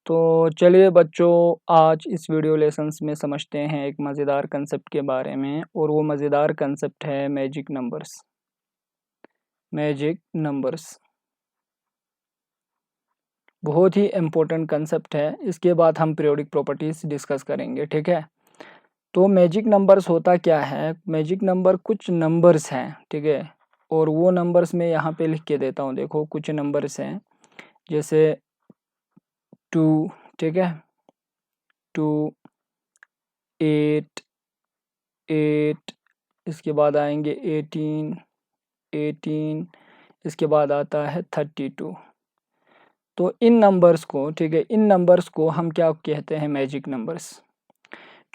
तो चलिए बच्चों, आज इस वीडियो लेसन्स में समझते हैं एक मज़ेदार कंसेप्ट के बारे में। और वो मज़ेदार कंसेप्ट है मैजिक नंबर्स। मैजिक नंबर्स बहुत ही इम्पोर्टेंट कंसेप्ट है। इसके बाद हम पीरियोडिक प्रॉपर्टीज़ डिस्कस करेंगे, ठीक है। तो मैजिक नंबर्स होता क्या है? मैजिक नंबर कुछ नंबर्स हैं, ठीक है। और वो नंबर्स मैं यहाँ पे लिख के देता हूँ। देखो, कुछ नंबर्स हैं जैसे 2, ठीक है, 2, 8, 8, इसके बाद आएंगे 18, 18, इसके बाद आता है 32। तो इन नंबर्स को, ठीक है, इन नंबर्स को हम क्या कहते हैं? Magic numbers.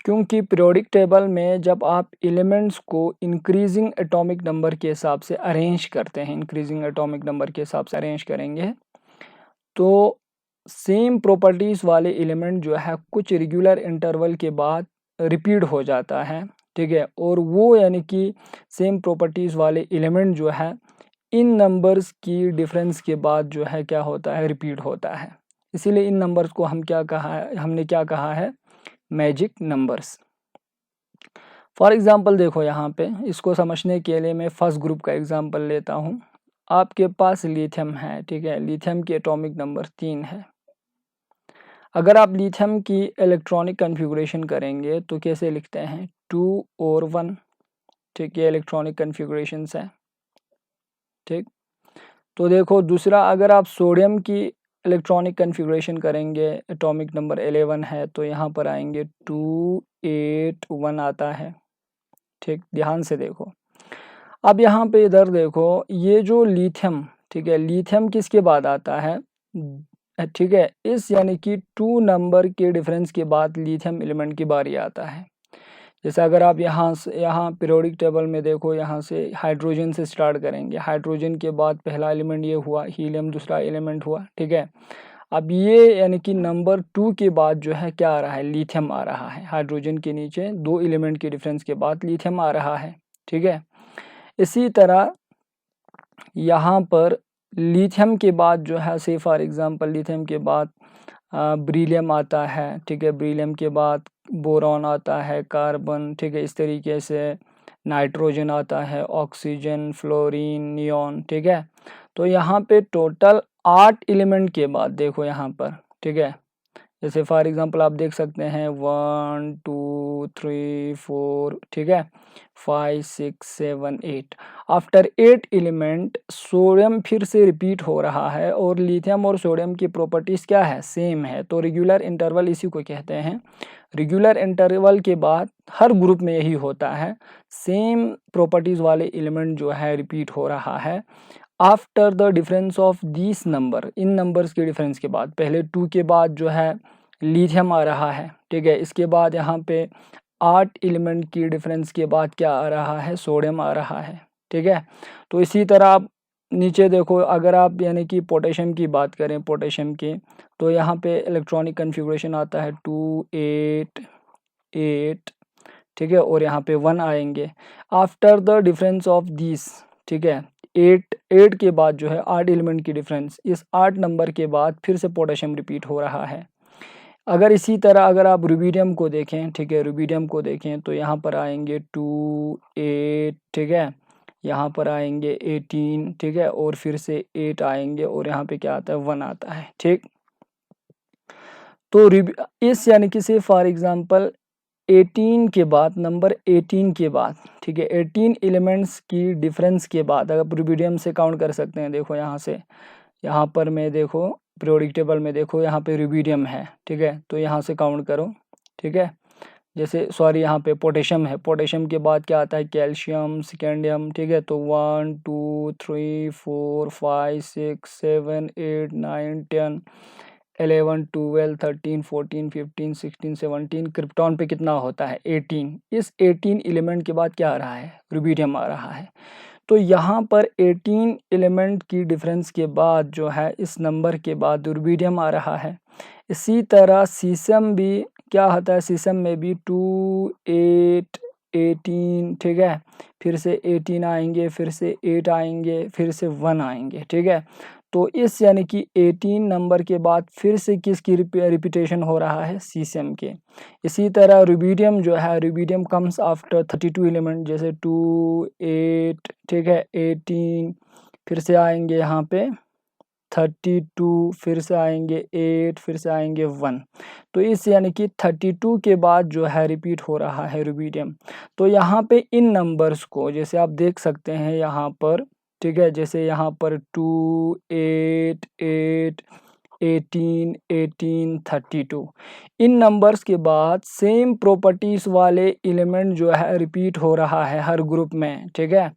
क्योंकि पीरियोडिक टेबल में जब आप एलिमेंट्स को इंक्रीजिंग एटॉमिक नंबर के हिसाब से अरेंज करते हैं, इंक्रीजिंग एटॉमिक नंबर के हिसाब से अरेंज करेंगे, तो सेम प्रॉपर्टीज़ वाले एलिमेंट जो है कुछ रेगुलर इंटरवल के बाद रिपीट हो जाता है, ठीक है। और वो यानी कि सेम प्रॉपर्टीज़ वाले एलिमेंट जो है इन नंबर्स की डिफरेंस के बाद जो है क्या होता है? रिपीट होता है। इसीलिए इन नंबर्स को हमने क्या कहा है? Magic numbers. फॉर एग्जांपल देखो, यहाँ पे इसको समझने के लिए मैं फर्स्ट ग्रुप का एग्जांपल लेता हूँ। आपके पास लिथियम है, ठीक है। लिथियम की एटॉमिक नंबर 3 है। अगर आप लिथियम की इलेक्ट्रॉनिक कन्फिगुरेशन करेंगे तो कैसे लिखते हैं? 2 और 1, ठीक है, इलेक्ट्रॉनिक कन्फिगुरेशंस है, ठीक। तो देखो दूसरा, अगर आप सोडियम की इलेक्ट्रॉनिक कन्फिगुरेशन करेंगे, एटॉमिक नंबर 11 है, तो यहाँ पर आएंगे 2, 8, 1 आता है, ठीक। ध्यान से देखो। अब यहाँ पे इधर देखो, ये जो लिथियम, ठीक है, लिथियम किसके बाद आता है? ठीक है, इस यानी कि 2 नंबर के डिफरेंस के बाद लिथियम एलिमेंट की बारी आता है। जैसे अगर आप यहाँ पीरियोडिक टेबल में देखो, यहाँ से हाइड्रोजन से स्टार्ट करेंगे। हाइड्रोजन के बाद पहला एलिमेंट ये हुआ, हीलियम दूसरा एलिमेंट हुआ, ठीक है। अब ये यानी कि नंबर 2 के बाद जो है क्या आ रहा है? लिथियम आ रहा है। हाइड्रोजन के नीचे 2 एलिमेंट के डिफरेंस के बाद लिथियम आ रहा है, ठीक है। इसी तरह यहाँ पर लिथियम के बाद जो है, से फॉर एग्जांपल लिथियम के बाद ब्रिलियम आता है, ठीक है। ब्रिलियम के बाद बोरॉन आता है, कार्बन, ठीक है। इस तरीके से नाइट्रोजन आता है, ऑक्सीजन, फ्लोरीन, नियॉन, ठीक है। तो यहाँ पे टोटल 8 एलिमेंट के बाद देखो यहाँ पर, ठीक है। जैसे फॉर एग्जांपल आप देख सकते हैं 1, 2, 3, 4, ठीक है, 5, 6, 7, 8। आफ्टर 8 एलिमेंट सोडियम फिर से रिपीट हो रहा है। और लिथियम और सोडियम की प्रॉपर्टीज़ क्या है? सेम है। तो रेगुलर इंटरवल इसी को कहते हैं। रेगुलर इंटरवल के बाद हर ग्रुप में यही होता है, सेम प्रॉपर्टीज़ वाले एलिमेंट जो है रिपीट हो रहा है। After the difference of this number, in numbers के डिफरेंस के बाद, पहले 2 के बाद जो है लिथियम आ रहा है, ठीक है। इसके बाद यहाँ पे 8 एलिमेंट की डिफरेंस के बाद क्या आ रहा है? सोडियम आ रहा है, ठीक है। तो इसी तरह आप नीचे देखो, अगर आप यानी कि पोटेशियम की बात करें, पोटेशियम की, तो यहाँ पे इलेक्ट्रॉनिक कन्फिगुरेशन आता है 2, 8, 8, ठीक है। और यहाँ पे 1 आएंगे। After the difference of this, ठीक है, 8 के बाद जो है 8 एलिमेंट की डिफरेंस, इस 8 नंबर के बाद फिर से पोटेशियम रिपीट हो रहा है। अगर इसी तरह अगर आप रुबिडियम को देखें, ठीक है, रुबिडियम को देखें, तो यहाँ पर आएंगे 2, 8, ठीक है। यहाँ पर आएंगे 18, ठीक है। और फिर से 8 आएंगे और यहाँ पे क्या आता है? 1 आता है, ठीक। तो इस यानी कि से फॉर एग्जांपल 18 के बाद, नंबर 18 के बाद, ठीक है, 18 एलिमेंट्स की डिफरेंस के बाद अगर आप रुबिडियम से काउंट कर सकते हैं। देखो यहाँ से, यहाँ पर मैं देखो पीरियोडिक टेबल में देखो, यहाँ पे रुबिडियम है, ठीक है। तो यहाँ से काउंट करो, ठीक है। जैसे सॉरी, यहाँ पे पोटेशियम है, पोटेशियम के बाद क्या आता है? कैल्शियम, सिकेंडियम, ठीक है। तो 1, 2, 3, 4, 5, 6, 7, 8, 9, 10, 11, 12, 13, 14, 15, 16, 17। क्रिप्टॉन पे कितना होता है? 18। इस 18 एलिमेंट के बाद क्या आ रहा है? रुबिडियम आ रहा है। तो यहाँ पर 18 एलिमेंट की डिफरेंस के बाद जो है, इस नंबर के बाद रुबिडियम आ रहा है। इसी तरह सीसम भी क्या होता है? सीसम में भी 2, 8, 18, ठीक है। फिर से 18 आएंगे, फिर से 8 आएंगे, फिर से 1 आएंगे, ठीक है। तो इस यानी कि 18 नंबर के बाद फिर से किसकी रिपीटेशन हो रहा है, सीशियम के। इसी तरह रुबिडियम जो है, रुबिडियम कम्स आफ्टर 32 एलिमेंट, जैसे 2 8, ठीक है, 18, फिर से आएंगे यहाँ पे 32, फिर से आएंगे 8, फिर से आएंगे 1। तो इस यानी कि 32 के बाद जो है रिपीट हो रहा है रुबिडियम। तो यहाँ पे इन नंबर्स को जैसे आप देख सकते हैं यहाँ पर, ठीक है, जैसे यहाँ पर 2 8 8 18 18 32, इन नंबर्स के बाद सेम प्रॉपर्टीज वाले एलिमेंट जो है रिपीट हो रहा है हर ग्रुप में, ठीक है।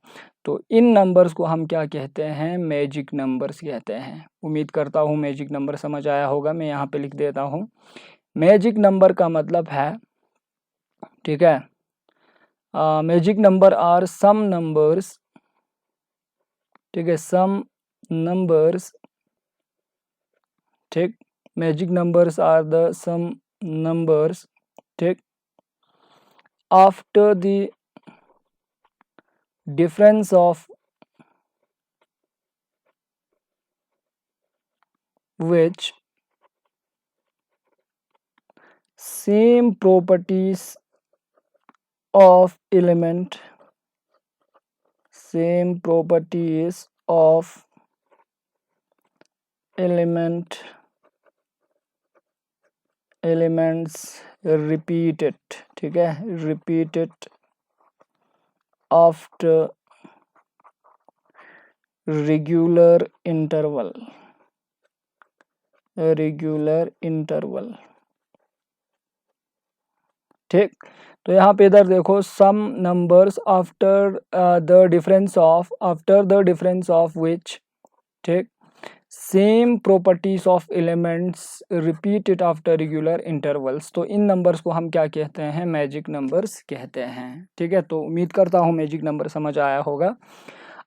तो इन नंबर्स को हम क्या कहते हैं, मैजिक नंबर्स कहते हैं। उम्मीद करता हूँ मैजिक नंबर समझ आया होगा। मैं यहाँ पे लिख देता हूँ, मैजिक नंबर का मतलब है, ठीक है, magic number are some numbers, ठीक है, सम नंबर्स, ठीक, magic numbers are the some numbers, ठीक, after the difference of which same properties of element, same properties of element, elements repeated, ठीक है, repeated after regular interval, regular interval, ठीक। तो यहाँ पे इधर देखो, some numbers after the difference of which, ठीक, same properties of elements repeated after regular intervals. तो इन नंबर्स को हम क्या कहते हैं, मैजिक नंबर्स कहते हैं, ठीक है। तो उम्मीद करता हूँ मैजिक नंबर समझ आया होगा।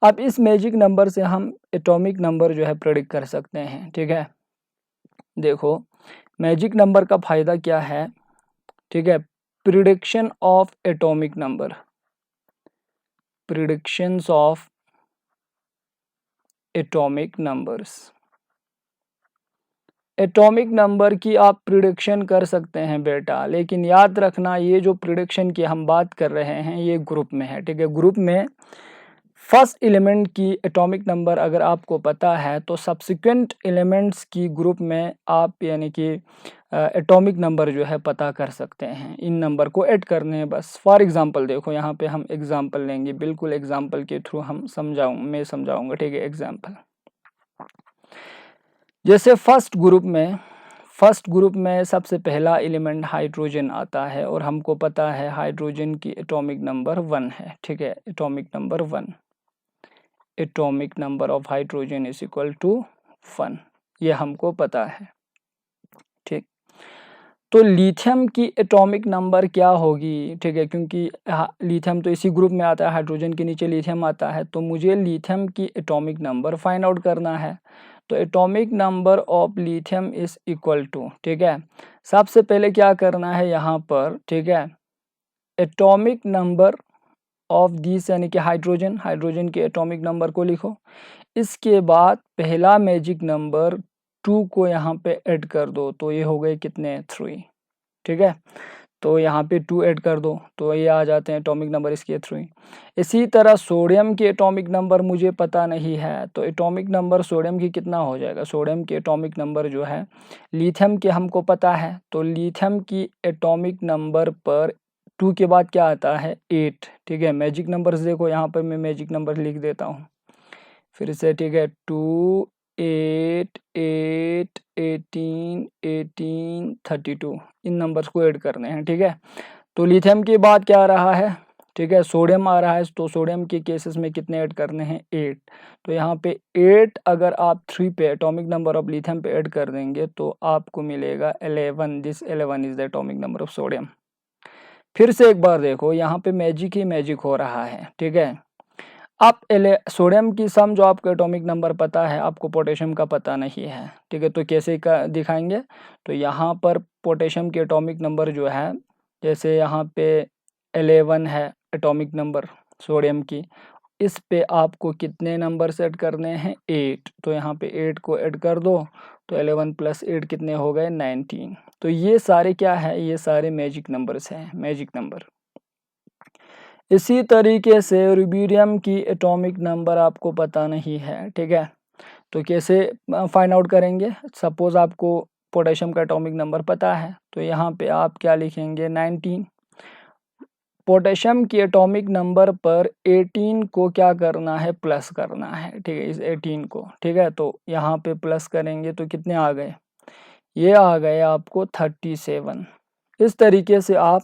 अब इस मैजिक नंबर से हम एटॉमिक नंबर जो है प्रेडिक्ट कर सकते हैं, ठीक है। देखो मैजिक नंबर का फायदा क्या है, ठीक है, prediction of atomic number, predictions of atomic numbers, atomic number की आप प्रिडिक्शन कर सकते हैं बेटा, लेकिन याद रखना ये जो प्रिडिक्शन की हम बात कर रहे हैं ये ग्रुप में है, ठीक है। ग्रुप में फर्स्ट एलिमेंट की एटॉमिक नंबर अगर आपको पता है तो सब्सिक्वेंट एलिमेंट्स की ग्रुप में आप यानी कि एटॉमिक नंबर जो है पता कर सकते हैं। इन नंबर को ऐड करने हैं बस। फॉर एग्जांपल देखो यहाँ पे हम एग्जांपल लेंगे, बिल्कुल एग्जांपल के थ्रू मैं समझाऊंगा, ठीक है। एग्जांपल जैसे फर्स्ट ग्रुप में सबसे पहला एलिमेंट हाइड्रोजन आता है और हमको पता है हाइड्रोजन की एटॉमिक नंबर 1 है, ठीक है, atomic number 1, atomic number of hydrogen is equal to 1, ये हमको पता है, ठीक। तो लिथियम की एटॉमिक नंबर क्या होगी, ठीक है, क्योंकि लिथियम तो इसी ग्रुप में आता है, हाइड्रोजन के नीचे लिथियम आता है, तो मुझे लिथियम की एटॉमिक नंबर फाइंड आउट करना है। तो atomic number of lithium is equal to, ठीक है, सबसे पहले क्या करना है यहाँ पर, ठीक है, एटॉमिक नंबर ऑफ दिस यानी कि हाइड्रोजन के एटॉमिक नंबर को लिखो। इसके बाद पहला मैजिक नंबर 2 को यहाँ पे ऐड कर दो, तो ये हो गए कितने, 3, ठीक है। तो यहाँ पे 2 ऐड कर दो तो ये आ जाते हैं एटॉमिक नंबर इसके 3। इसी तरह सोडियम की एटॉमिक नंबर मुझे पता नहीं है, तो एटॉमिक नंबर सोडियम की कितना हो जाएगा, सोडियम की एटॉमिक नंबर जो है लिथियम के हमको पता है, तो लिथियम की एटॉमिक नंबर पर 2 के बाद क्या आता है, 8, ठीक है। मैजिक नंबर्स देखो यहाँ पर मैं मैजिक नंबर लिख देता हूँ फिर से, ठीक है, 2 8 8 18 18 32, इन नंबर्स को ऐड करने हैं, ठीक है। तो लिथियम के बाद क्या आ रहा है, ठीक है, सोडियम आ रहा है, तो सोडियम के केसेस में कितने ऐड करने हैं, 8। तो यहाँ पे 8 अगर आप 3 पे एटॉमिक नंबर ऑफ लिथियम पे ऐड कर देंगे तो आपको मिलेगा 11, this 11 is the atomic number of sodium. फिर से एक बार देखो यहाँ पे मैजिक ही मैजिक हो रहा है, ठीक है। आप सोडियम की सम जो आपको एटॉमिक नंबर पता है, आपको पोटेशियम का पता नहीं है, ठीक है। तो कैसे दिखाएंगे, तो यहाँ पर पोटेशियम की एटॉमिक नंबर जो है, जैसे यहाँ पे 11 है एटॉमिक नंबर सोडियम की, इस पे आपको कितने नंबर्स ऐड करने हैं 8, तो यहाँ पे 8 को ऐड कर दो तो 11 + 8 कितने हो गए 19। तो ये सारे क्या है, ये सारे मैजिक नंबर्स हैं, मैजिक नंबर। इसी तरीके से रुबिडियम की एटॉमिक नंबर आपको पता नहीं है, ठीक है, तो कैसे फाइंड आउट करेंगे। सपोज आपको पोटेशियम का एटॉमिक नंबर पता है, तो यहाँ पे आप क्या लिखेंगे 19। पोटेशियम की एटॉमिक नंबर पर 18 को क्या करना है, प्लस करना है, ठीक है, इस 18 को, ठीक है, तो यहाँ पे प्लस करेंगे तो कितने आ गए, ये आ गए आपको 37। इस तरीके से आप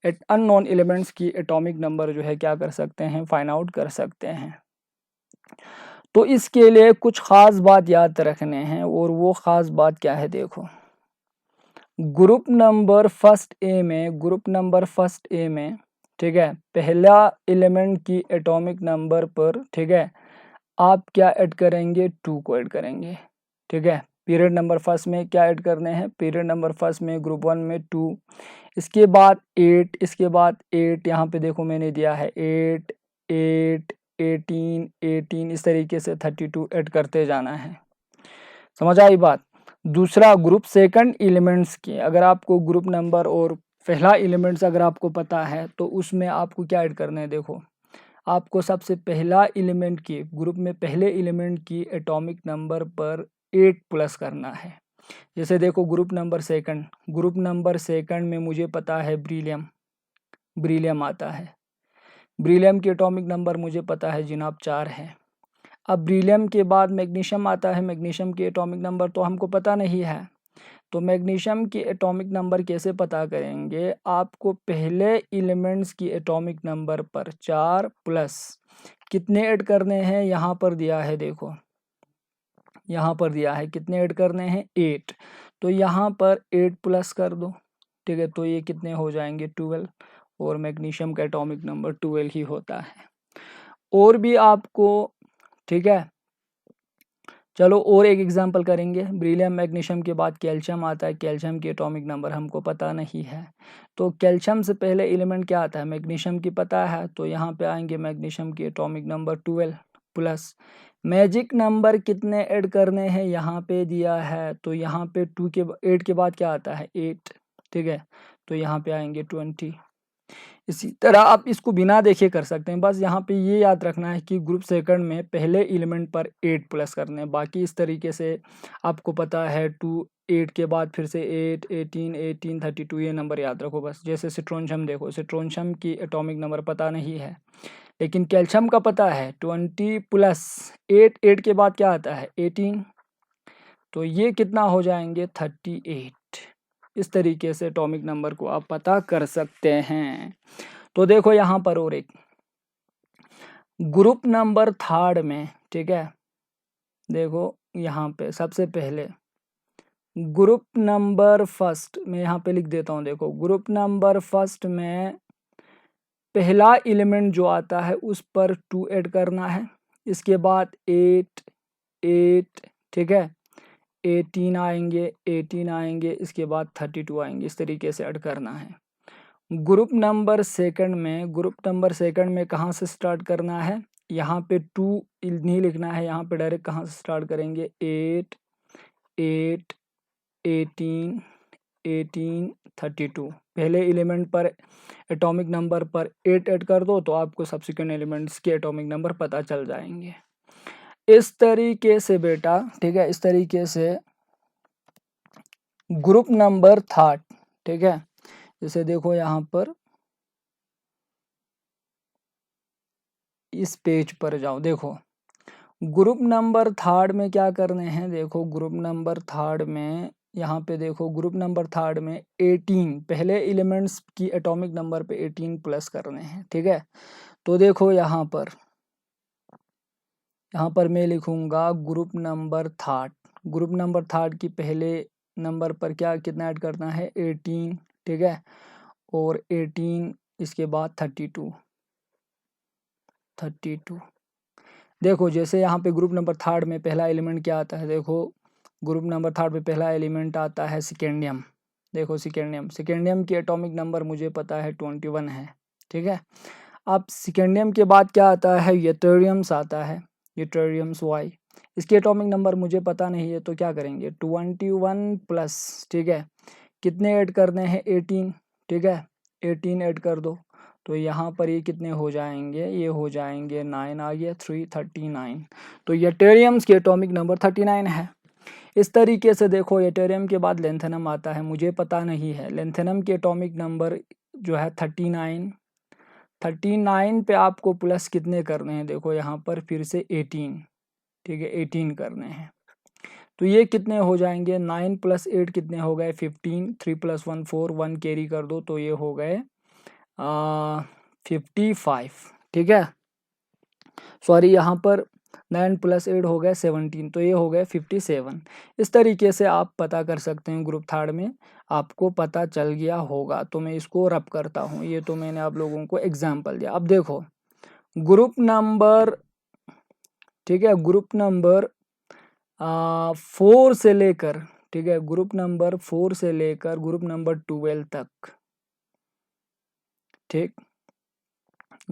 अननोन एलिमेंट्स की एटॉमिक नंबर जो है क्या कर सकते हैं, फाइंड आउट कर सकते हैं। तो इसके लिए कुछ ख़ास बात याद रखने हैं, और वो ख़ास बात क्या है, देखो ग्रुप नंबर फर्स्ट ए में, ठीक है, पहला एलिमेंट की एटॉमिक नंबर पर, ठीक है, आप क्या ऐड करेंगे, 2 को ऐड करेंगे, ठीक है। पीरियड नंबर फर्स्ट में क्या ऐड करने हैं, पीरियड नंबर फर्स्ट में ग्रुप 1 में 2, इसके बाद 8, इसके बाद 8, यहाँ पे देखो मैंने दिया है 8, 8, 18, 18, इस तरीके से 32 ऐड करते जाना है। समझ आई बात। दूसरा ग्रुप सेकंड एलिमेंट्स की, अगर आपको ग्रुप नंबर और पहला एलिमेंट्स अगर आपको पता है तो उसमें आपको क्या ऐड करना है, देखो आपको सबसे पहला एलिमेंट की, ग्रुप में पहले एलिमेंट की एटॉमिक नंबर पर 8 प्लस करना है। जैसे देखो ग्रुप नंबर सेकंड में मुझे पता है ब्रीलियम आता है, ब्रीलियम की एटॉमिक नंबर मुझे पता है जनाब 4 है। अब ब्रीलियम के बाद मैग्नीशियम आता है, मैग्नीशियम की एटॉमिक नंबर तो हमको पता नहीं है, तो मैग्नीशियम की एटॉमिक नंबर कैसे पता करेंगे, आपको पहले एलिमेंट्स की एटॉमिक नंबर पर 4 प्लस कितने ऐड करने हैं, यहाँ पर दिया है, देखो यहाँ पर दिया है कितने ऐड करने हैं 8, तो यहाँ पर 8 प्लस कर दो, ठीक है, तो ये कितने हो जाएंगे 12, और मैग्नीशियम का एटॉमिक नंबर 12 ही होता है। और भी आपको, ठीक है, चलो और एक एग्जांपल करेंगे। ब्रीलियम मैग्नीशियम के बाद कैल्शियम आता है, कैल्शियम की एटॉमिक नंबर हमको पता नहीं है, तो कैल्शियम से पहले एलिमेंट क्या आता है, मैग्नीशियम की पता है, तो यहाँ पे आएंगे मैग्नीशियम की atomic number 12 plus magic number कितने ऐड करने हैं, यहाँ पे दिया है, तो यहाँ पे 8 के बाद क्या आता है 8, ठीक है, तो यहाँ पे आएंगे 20। इसी तरह आप इसको बिना देखे कर सकते हैं, बस यहाँ पे ये याद रखना है कि ग्रुप सेकंड में पहले एलिमेंट पर 8 प्लस करने हैं। बाकी इस तरीके से आपको पता है 2, 8 के बाद फिर से 8, 18, 18, 32, ये नंबर याद रखो बस। जैसे सिट्रोनशियम देखो, सिट्रोनशियम की एटॉमिक नंबर पता नहीं है, लेकिन कैल्शियम का पता है 20 प्लस 8, 8 के बाद क्या आता है 18, तो ये कितना हो जाएंगे 38। इस तरीके से एटॉमिक नंबर को आप पता कर सकते हैं। तो देखो यहाँ पर और एक ग्रुप नंबर थर्ड में, ठीक है, देखो यहाँ पे सबसे पहले ग्रुप नंबर फर्स्ट में यहाँ पे लिख देता हूँ, देखो ग्रुप नंबर फर्स्ट में पहला एलिमेंट जो आता है उस पर 2 ऐड करना है, इसके बाद 8, 8, ठीक है, 18 आएंगे, इसके बाद 32 आएंगे, इस तरीके से ऐड करना है। ग्रुप नंबर सेकंड में कहाँ से स्टार्ट करना है, यहाँ पे 2 नहीं लिखना है, यहाँ पे डायरेक्ट कहाँ से स्टार्ट करेंगे 8, 8, 18, 18, 32। पहले एलिमेंट पर एटॉमिक नंबर पर 8 ऐड कर दो तो आपको सब्सिक्वेंट एलिमेंट्स के एटॉमिक नंबर पता चल जाएंगे। इस तरीके से बेटा, ठीक है, इस तरीके से ग्रुप नंबर थर्ड, ठीक है, जैसे देखो यहाँ पर इस पेज पर जाओ, देखो ग्रुप नंबर थर्ड में क्या करने हैं, देखो ग्रुप नंबर थर्ड में यहाँ पे देखो ग्रुप नंबर थर्ड में 18 पहले एलिमेंट्स की एटॉमिक नंबर पे 18 प्लस करने हैं, ठीक है। तो देखो यहाँ पर मैं लिखूंगा ग्रुप नंबर थर्ड की पहले नंबर पर क्या कितना ऐड करना है 18, ठीक है, और 18 इसके बाद 32। देखो जैसे यहाँ पे ग्रुप नंबर थर्ड में पहला एलिमेंट क्या आता है, देखो ग्रुप नंबर थर्ड में पहला एलिमेंट आता है सिकेंडियम। देखो सिकेंडियम की एटॉमिक नंबर मुझे पता है 21 है, ठीक है। अब सेकेंडियम के बाद क्या आता है, यूटेरियम्स आता है, यूटेरियम्स वाई। इसके एटॉमिक नंबर मुझे पता नहीं है तो क्या करेंगे, 21 प्लस, ठीक है, कितने ऐड करने हैं, 18, ठीक है, 18 ऐड कर दो तो यहाँ पर ये कितने हो जाएंगे, ये हो जाएंगे 9 आ गया, 339। तो यूटेरियम्स के एटॉमिक नंबर 39 है। इस तरीके से देखो, यूटेरियम के बाद लेंथेनम आता है, मुझे पता नहीं है, लेंथेनम के एटॉमिक नंबर जो है 39। 39 पे आपको प्लस कितने करने हैं, देखो यहाँ पर फिर से 18, ठीक है, 18 करने हैं। तो ये कितने हो जाएंगे, 9 + 8 कितने हो गए, 15, 3 + 1 4, 1 कैरी कर दो तो ये हो गए 55, ठीक है, सॉरी यहाँ पर 9 + 8 हो गए 17, तो ये हो गए 57। इस तरीके से आप पता कर सकते हैं, ग्रुप थर्ड में आपको पता चल गया होगा। तो मैं इसको रब करता हूँ, ये तो मैंने आप लोगों को एग्जाम्पल दिया। अब देखो ग्रुप नंबर, ठीक है, ग्रुप नंबर 4 से लेकर, ठीक है, ग्रुप नंबर 4 से लेकर ग्रुप नंबर 12 तक, ठीक,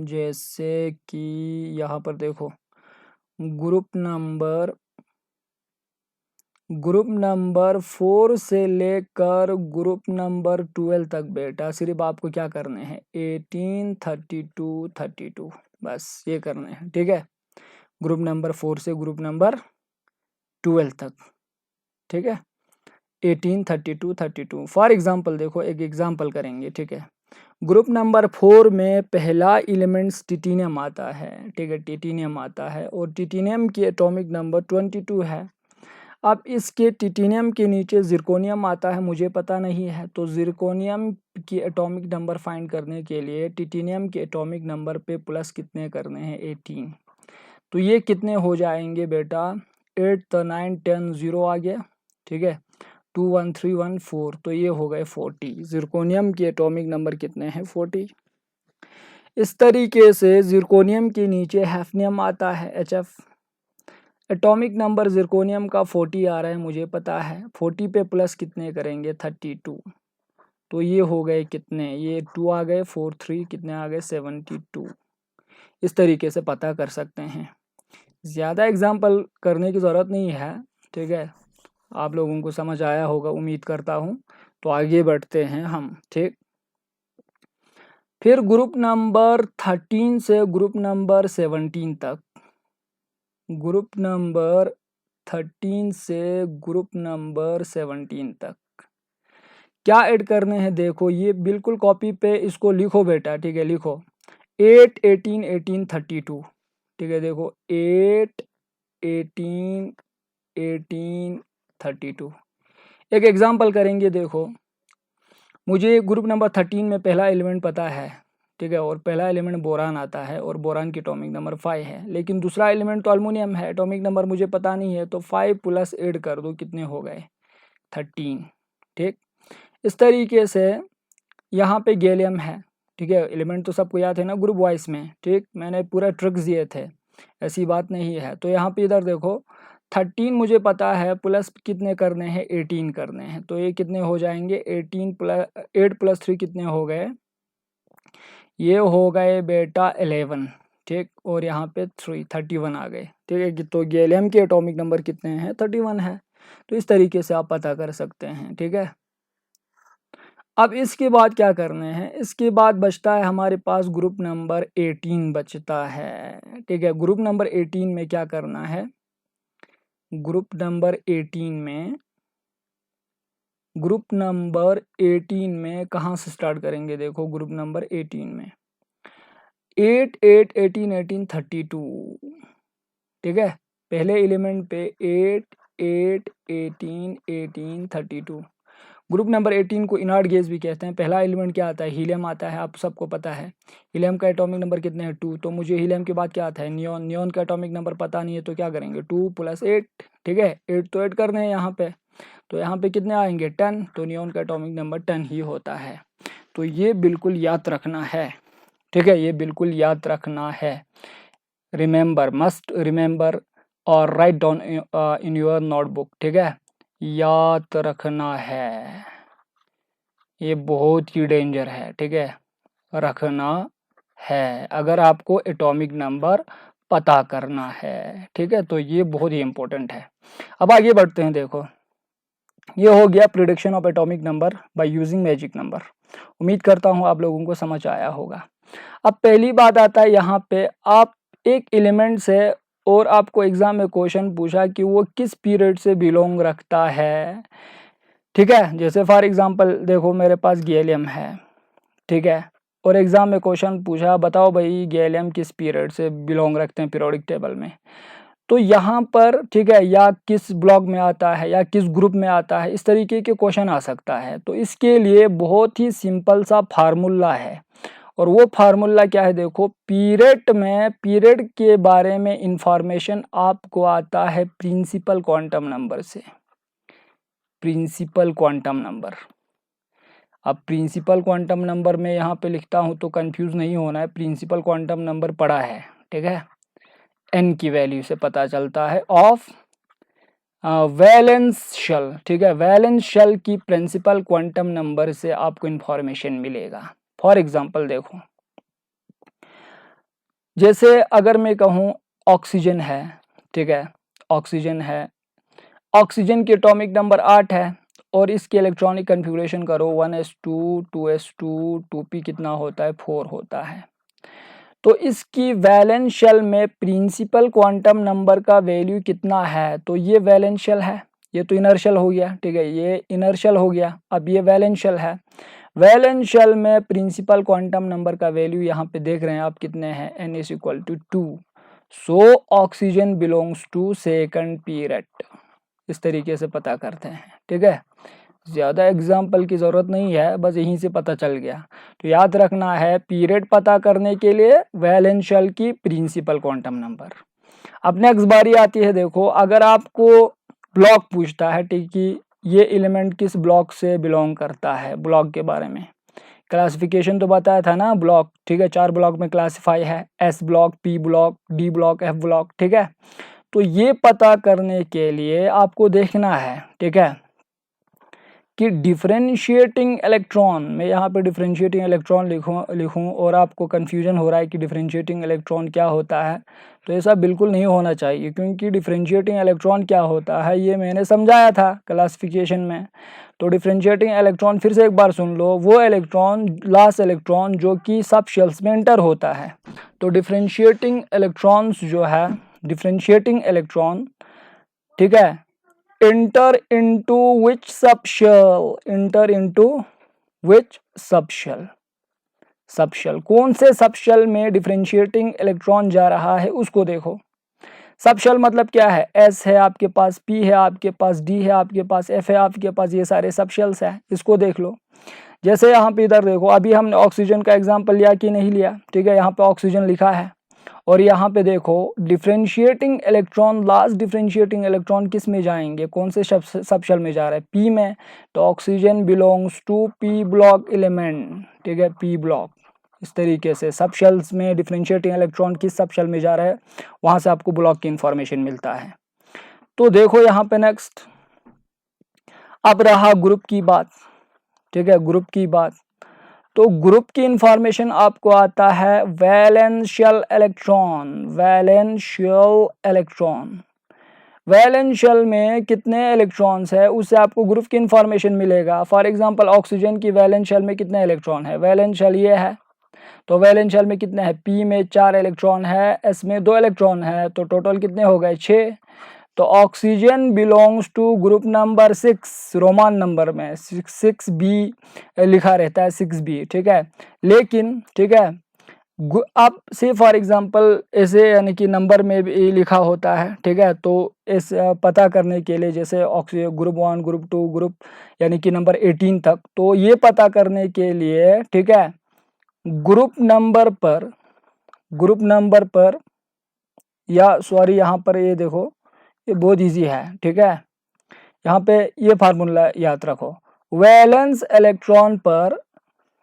जैसे कि यहाँ पर देखो ग्रुप नंबर 4 से लेकर ग्रुप नंबर 12 तक बेटा सिर्फ आपको क्या करने हैं, 18, 32, 32, बस ये करने हैं, ठीक है, ग्रुप नंबर 4 से ग्रुप नंबर 12 तक, ठीक है, 18, 32, 32। फॉर एग्जांपल देखो, एक एग्जांपल करेंगे, ठीक है, ग्रुप नंबर 4 में पहला एलिमेंट्स टिटेनियम आता है, ठीक है, टिटेनियम आता है और टिटेनियम की एटॉमिक नंबर 22 है। अब इसके टिटेनियम के नीचे जिरकोनियम आता है, मुझे पता नहीं है, तो जिरकोनियम की एटॉमिक नंबर फाइंड करने के लिए टिटेनियम के एटॉमिक नंबर पे प्लस कितने करने हैं, 18। तो ये कितने हो जाएंगे बेटा, 8 तो 9 10 0 आ गया, ठीक है, 2 1 3 1 4, तो ये हो गए 40। जिरकोनियम के एटॉमिक नंबर कितने हैं, 40। इस तरीके से जिरकोनियम के नीचे हैफनियम आता है, HF। एटॉमिक नंबर जिरकोनियम का 40 आ रहा है, मुझे पता है, 40 पे प्लस कितने करेंगे, 32, तो ये हो गए कितने, ये 2 आ गए, 4 3 कितने आ गए, 72। इस तरीके से पता कर सकते हैं, ज़्यादा एग्जाम्पल करने की ज़रूरत नहीं है, ठीक है, आप लोगों को समझ आया होगा उम्मीद करता हूँ। तो आगे बढ़ते हैं हम, ठीक, फिर ग्रुप नंबर 13 से ग्रुप नंबर 17 तक, ग्रुप नंबर 13 से ग्रुप नंबर 17 तक क्या ऐड करने हैं, देखो ये बिल्कुल कॉपी पे इसको लिखो बेटा, ठीक है, लिखो 8 18 18 32, ठीक है, देखो 8 18 18 32। एक एग्जांपल करेंगे, देखो मुझे ग्रुप नंबर 13 में पहला एलिमेंट पता है, ठीक है, और पहला एलिमेंट बोरान आता है और बोरान की एटॉमिक नंबर 5 है, लेकिन दूसरा एलिमेंट तो अल्मुनियम है, एटॉमिक नंबर मुझे पता नहीं है, तो 5 + 8 कर दो, कितने हो गए, 13, ठीक। इस तरीके से यहाँ पे गैलियम है, ठीक है, एलिमेंट तो सबको याद है ना ग्रुप वाइज में, ठीक, मैंने पूरा ट्रिक्स दिए थे, ऐसी बात नहीं है। तो यहाँ पे इधर देखो 13 मुझे पता है, प्लस कितने करने हैं, 18 करने हैं, तो ये कितने हो जाएंगे, 18 + 8 + 3 कितने हो गए, ये हो गए बेटा 11, ठीक, और यहाँ पे 31 आ गए, ठीक है, तो गैलियम के एटॉमिक नंबर कितने हैं, 31 है। तो इस तरीके से आप पता कर सकते हैं, ठीक है। अब इसके बाद क्या करने हैं, इसके बाद बचता है हमारे पास ग्रुप नंबर 18 बचता है, ठीक है, ग्रुप नंबर 18 में क्या करना है, ग्रुप नंबर 18 में, ग्रुप नंबर 18 में कहाँ से स्टार्ट करेंगे, देखो ग्रुप नंबर 18 में 8 8 18 18 32, ठीक है, पहले एलिमेंट पे 8 8 18 18 32। ग्रुप नंबर 18 को इनर्ट गैस भी कहते हैं। पहला एलिमेंट क्या आता है, हीलियम आता है, आप सबको पता है। हीलियम का एटॉमिक नंबर कितने हैं, 2, तो मुझे हीलियम के बाद क्या आता है, नियॉन। नियॉन का एटॉमिक नंबर पता नहीं है तो क्या करेंगे, 2 + 8, ठीक है, 8 तो 8 करने हैं यहाँ पे, तो यहाँ पे कितने आएंगे, 10, तो नियॉन का एटॉमिक नंबर 10 ही होता है। तो ये बिल्कुल याद रखना है, ठीक है, ये बिल्कुल याद रखना है, रिमेंबर, मस्ट रिमेंबर और write down in your notebook, ठीक है, याद रखना है, ये बहुत ही डेंजर है, ठीक है, रखना है, अगर आपको एटॉमिक नंबर पता करना है। ठीक है, तो ये बहुत ही इंपॉर्टेंट है। अब आगे बढ़ते हैं। देखो, ये हो गया prediction of atomic number by using magic number. उम्मीद करता हूँ आप लोगों को समझ आया होगा। अब पहली बात आता है यहाँ पे, आप एक एलिमेंट से और आपको एग्जाम में क्वेश्चन पूछा कि वो किस पीरियड से बिलोंग रखता है। ठीक है, जैसे फॉर एग्जांपल देखो मेरे पास गैलियम है, ठीक है, और एग्जाम में क्वेश्चन पूछा बताओ भाई गैलियम किस पीरियड से बिलोंग रखते हैं पीरियोडिक टेबल में। तो यहाँ पर ठीक है, या किस ब्लॉक में आता है या किस ग्रुप में आता है, इस तरीके के क्वेश्चन आ सकता है। तो इसके लिए बहुत ही सिंपल सा फार्मूला है, और वो फार्मूला क्या है, देखो पीरियड में, पीरियड के बारे में इंफॉर्मेशन आपको आता है प्रिंसिपल क्वांटम नंबर से। प्रिंसिपल क्वांटम नंबर, अब प्रिंसिपल क्वांटम नंबर में यहाँ पे लिखता हूँ तो कंफ्यूज नहीं होना है। प्रिंसिपल क्वांटम नंबर पढ़ा है, ठीक है, n की वैल्यू से पता चलता है ऑफ वैलेंस शेल। ठीक है, वैलेंस शेल की प्रिंसिपल क्वांटम नंबर से आपको इंफॉर्मेशन मिलेगा। फॉर एग्जांपल देखो, जैसे अगर मैं कहूँ ऑक्सीजन है, ठीक है, ऑक्सीजन है, ऑक्सीजन की एटॉमिक नंबर 8 है और इसकी इलेक्ट्रॉनिक कन्फिग्रेशन करो 1s2 2s2 2p कितना होता है, 4 होता है। तो इसकी वैलेंस शेल में प्रिंसिपल क्वांटम नंबर का वैल्यू कितना है, तो ये वैलेंस शेल है, ये तो इनर शेल हो गया, ठीक है, ये इनर शेल हो गया। अब ये वैलेंस शेल है, वैलेंस शेल में प्रिंसिपल क्वांटम नंबर का वैल्यू यहाँ पे देख रहे हैं आप कितने हैं, n=2। So oxygen belongs to second period, इस तरीके से पता करते हैं। ठीक है, ज़्यादा एग्जाम्पल की ज़रूरत नहीं है, बस यहीं से पता चल गया। तो याद रखना है पीरियड पता करने के लिए वैलेंस शेल की प्रिंसिपल क्वांटम नंबर। अब नेक्स्ट बारी आती है, देखो अगर आपको ब्लॉक पूछता है, ठीक, कि ये एलिमेंट किस ब्लॉक से बिलोंग करता है, ब्लॉक के बारे में क्लासिफिकेशन तो बताया था ना ब्लॉक, ठीक है, 4 ब्लॉक में क्लासिफाई है, S block, P block, D block, F block. ठीक है, तो ये पता करने के लिए आपको देखना है, ठीक है, कि डिफरेंशिएटिंग इलेक्ट्रॉन, मैं यहाँ पे डिफरेंशिएटिंग इलेक्ट्रॉन लिखूँ और आपको कन्फ्यूजन हो रहा है कि डिफरेंशिएटिंग इलेक्ट्रॉन क्या होता है, तो ऐसा बिल्कुल नहीं होना चाहिए, क्योंकि डिफरेंशिएटिंग इलेक्ट्रॉन क्या होता है ये मैंने समझाया था क्लासिफिकेशन में। तो डिफरेंशिएटिंग इलेक्ट्रॉन फिर से एक बार सुन लो, वो इलेक्ट्रॉन, लास्ट इलेक्ट्रॉन जो कि सब शेल्स में एंटर होता है। तो डिफरेंशिएटिंग इलेक्ट्रॉन्स जो है, डिफरेंशिएटिंग इलेक्ट्रॉन, ठीक है, enter into which subshell, enter into which subshell, subshell कौन से सबशेल में डिफरेंशिएटिंग इलेक्ट्रॉन जा रहा है उसको देखो। सबशेल मतलब क्या है, S है आपके पास, P है आपके पास, D है आपके पास, F है आपके पास, ये सारे सबशेल्स हैं, इसको देख लो। जैसे यहाँ पे इधर देखो, अभी हमने ऑक्सीजन का एग्जांपल लिया कि नहीं लिया, ठीक है, यहाँ पे ऑक्सीजन लिखा है, और यहाँ पे देखो differentiating electron, last differentiating electron किस में जाएंगे, कौन से सबशेल में जा रहा है, पी में। तो oxygen belongs to P block element, ठीक है, पी ब्लॉक। इस तरीके से सबशेल्स में डिफरेंशिएटिंग इलेक्ट्रॉन किस सबशेल में जा रहा है, वहां से आपको ब्लॉक की इंफॉर्मेशन मिलता है। तो देखो यहाँ पे नेक्स्ट, अब रहा ग्रुप की बात, ठीक है, ग्रुप की बात। तो ग्रुप की इंफॉर्मेशन आपको आता है वैलेंशियल इलेक्ट्रॉन, वैलेंशियल इलेक्ट्रॉन, वैलेंशियल में कितने इलेक्ट्रॉन्स है उससे आपको ग्रुप की इंफॉर्मेशन मिलेगा। फॉर एग्जांपल ऑक्सीजन की वैलेंशियल में कितने इलेक्ट्रॉन है, वैलेंशियल ये है, तो वैलेंशियल में कितने हैं, पी में 4 इलेक्ट्रॉन है, एस में 2 इलेक्ट्रॉन है, तो टोटल कितने हो गए, 6। तो oxygen belongs to group number 6, Roman number में 6b लिखा रहता है, 6b, ठीक है। लेकिन ठीक है, अब से फॉर एग्जांपल ऐसे यानी कि नंबर में भी लिखा होता है, ठीक है, तो इस पता करने के लिए जैसे ऑक्सीजन ग्रुप 1, ग्रुप 2, ग्रुप यानी कि नंबर 18 तक, तो ये पता करने के लिए, ठीक है, ग्रुप नंबर पर या सॉरी यहाँ पर ये देखो, ये बहुत इजी है, ठीक है, यहाँ पे ये फार्मूला याद रखो, वैलेंस इलेक्ट्रॉन पर,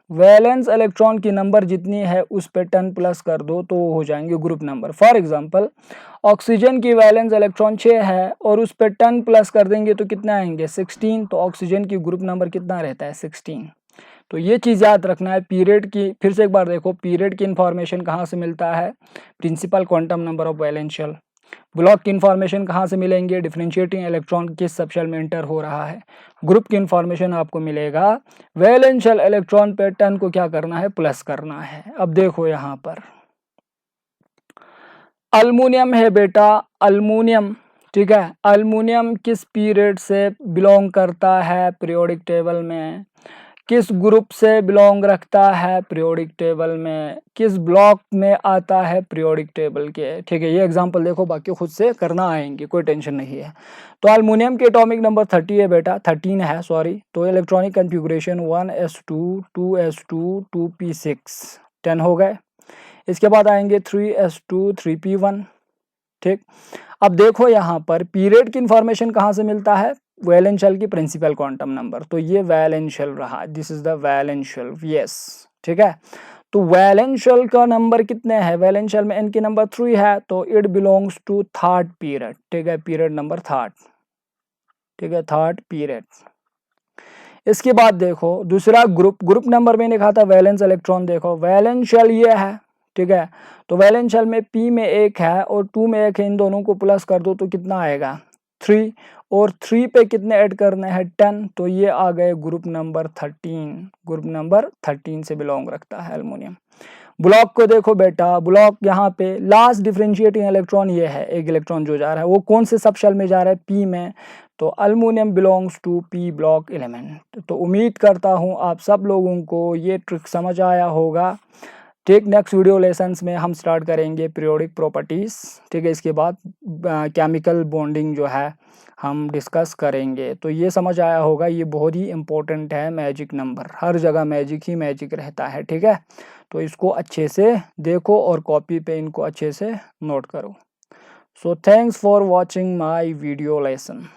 वैलेंस इलेक्ट्रॉन की नंबर जितनी है उस पे 10 प्लस कर दो तो हो जाएंगे group number. For example oxygen की वैलेंस इलेक्ट्रॉन 6 है और उस पे 10 प्लस कर देंगे तो कितना आएंगे, 16। तो ऑक्सीजन की ग्रुप नंबर कितना रहता है, 16। तो ये चीज़ याद रखना है। पीरियड की फिर से एक बार देखो, पीरियड की इन्फॉर्मेशन कहाँ से मिलता है? Principal quantum number of valence shell. Block की इन्फॉर्मेशन कहाँ से मिलेंगे? डिफरेंशिएटिंग इलेक्ट्रॉन किस सबशेल में इंटर हो रहा है। ग्रुप की इन्फॉर्मेशन आपको मिलेगा वैलेंस शेल इलेक्ट्रॉन पैटर्न को क्या करना है? प्लस करना है। अब देखो यहाँ पर अल्मुनियम है बेटा, अल्मुनियम, ठीक है। अल्मुनियम किस पीरियड से बिलोंग करता है पीरियोडिक टेबल में? किस ग्रुप से बिलोंग रखता है पीरियोडिक टेबल में? किस ब्लॉक में आता है पीरियोडिक टेबल के? ठीक है, ये एग्जांपल देखो, बाकी खुद से करना आएंगे, कोई टेंशन नहीं है। तो अल्मुनियम के एटॉमिक नंबर 30 है बेटा, 13 है सॉरी। तो electronic configuration 1s2 2s2 2p6 10 हो गए। इसके बाद आएंगे 3s2 3p1, ठीक। अब देखो यहाँ पर पीरियड की इंफॉर्मेशन कहाँ से मिलता है? वैलेंस शेल की प्रिंसिपल क्वांटम नंबर। तो ये वैलेंस शेल रहा, this is the valence shell, yes, ठीक है। तो वैलेंस शेल का नंबर कितने हैं? वैलेंस शेल में n की नंबर 3 है, तो it belongs to third period, ठीक है, पीरियड नंबर थर्ड, ठीक है, थर्ड पीरियड। इसके बाद देखो दूसरा ग्रुप नंबर में लिखा था वैलेंस इलेक्ट्रॉन, देखो वैलेंस शेल ये है, ठीक है। तो वैलेंस शेल में p में 1 है और 2 में 1 है, इन दोनों को प्लस कर दो तो कितना आएगा? 3, और 3 पे कितने ऐड करने हैं? 10। तो ये आ गए ग्रुप नंबर 13, ग्रुप नंबर 13 से बिलोंग रखता है एल्युमिनियम। ब्लॉक को देखो बेटा, ब्लॉक यहाँ पे लास्ट डिफरेंशिएटिंग इलेक्ट्रॉन ये है, एक इलेक्ट्रॉन जो जा रहा है वो कौन से सब शेल में जा रहा है? p में। तो aluminium belongs to p block element. तो उम्मीद करता हूँ आप सब लोगों को ये ट्रिक समझ आया होगा। ठीक, नेक्स्ट वीडियो लेसन्स में हम स्टार्ट करेंगे पीरियोडिक प्रॉपर्टीज़, ठीक है। इसके बाद केमिकल बॉन्डिंग जो है हम डिस्कस करेंगे। तो ये समझ आया होगा, ये बहुत ही इम्पोर्टेंट है, मैजिक नंबर, हर जगह मैजिक ही मैजिक रहता है, ठीक है। तो इसको अच्छे से देखो और कॉपी पे इनको अच्छे से नोट करो। So thanks for watching my video lesson.